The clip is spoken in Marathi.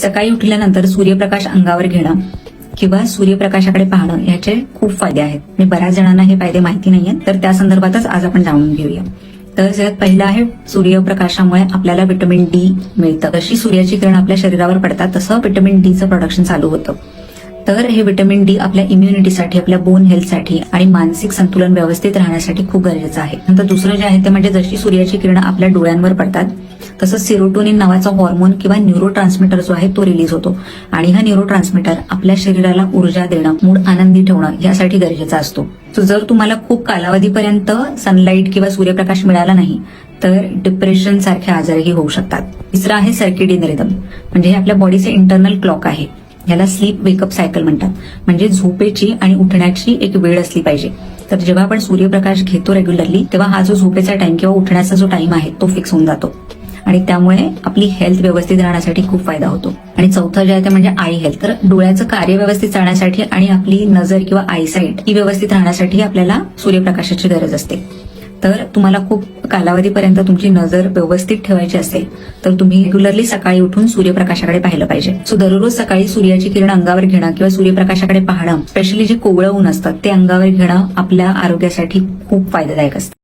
सकाळी उठल्यानंतर सूर्यप्रकाश अंगावर घेणं किंवा सूर्यप्रकाशाकडे पाहणं याचे खूप फायदे आहेत. मी बऱ्याच जणांना हे फायदे माहिती नाहीये, तर त्या संदर्भातच आज आपण जाणून घेऊया. तर सगळ्यात पहिलं आहे, सूर्यप्रकाशामुळे आपल्याला व्हिटॅमिन डी मिळतं. जशी सूर्याची किरण आपल्या शरीरावर पडतात तसं व्हिटॅमिन डीचं प्रोडक्शन चालू होतं. तर हे व्हिटॅमिन डी आपल्या इम्युनिटीसाठी, आपल्या बोन हेल्थसाठी आणि मानसिक संतुलन व्यवस्थित राहण्यासाठी खूप गरजेचं आहे. नंतर दुसरं जे आहे ते म्हणजे जशी सूर्याची किरण आपल्या डोळ्यांवर पडतात तसंच सेरोटोनिन नावाचा हॉर्मोन किंवा न्यूरो ट्रान्समीटर जो आहे तो रिलीज होतो आणि हा न्यूरो ट्रान्समीटर आपल्या शरीराला ऊर्जा देणं, मूड आनंदी ठेवणं यासाठी गरजेचा असतो. सो जर तुम्हाला खूप कालावधीपर्यंत सनलाईट किंवा सूर्यप्रकाश मिळाला नाही तर डिप्रेशन सारखे आजारही होऊ शकतात. तिसरं आहे सर्केडियन रिदम, म्हणजे हे आपल्या बॉडीचे इंटरनल क्लॉक आहे. याला स्लीप वेकअप सायकल म्हणतात. म्हणजे झोपेची आणि उठण्याची एक वेळ असली पाहिजे. तर जेव्हा आपण सूर्यप्रकाश घेतो रेग्युलरली तेव्हा हा जो झोपेचा टाइम किंवा उठण्याचा जो टाइम आहे तो फिक्स होऊन जातो आणि त्यामुळे आपली हेल्थ व्यवस्थित राहण्यासाठी खूप फायदा होतो. आणि चौथं जे आहे ते म्हणजे आय हेल्थ. तर डोळ्याचं कार्य व्यवस्थित चालण्यासाठी आणि आपली नजर किंवा आयसाईट ही व्यवस्थित राहण्यासाठी आपल्याला सूर्यप्रकाशाची गरज असते. तर तुम्हाला खूप कालावधीपर्यंत तुमची नजर व्यवस्थित ठेवायची असेल तर तुम्ही रेग्युलरली सकाळी उठून सूर्यप्रकाशाकडे पाहिलं पाहिजे. सो दररोज सकाळी सूर्याची किरण अंगावर घेणं किंवा सूर्यप्रकाशाकडे पाहणं, स्पेशली जे कोवळं ऊन असतं ते अंगावर घेणं आपल्या आरोग्यासाठी खूप फायदादायक असतं.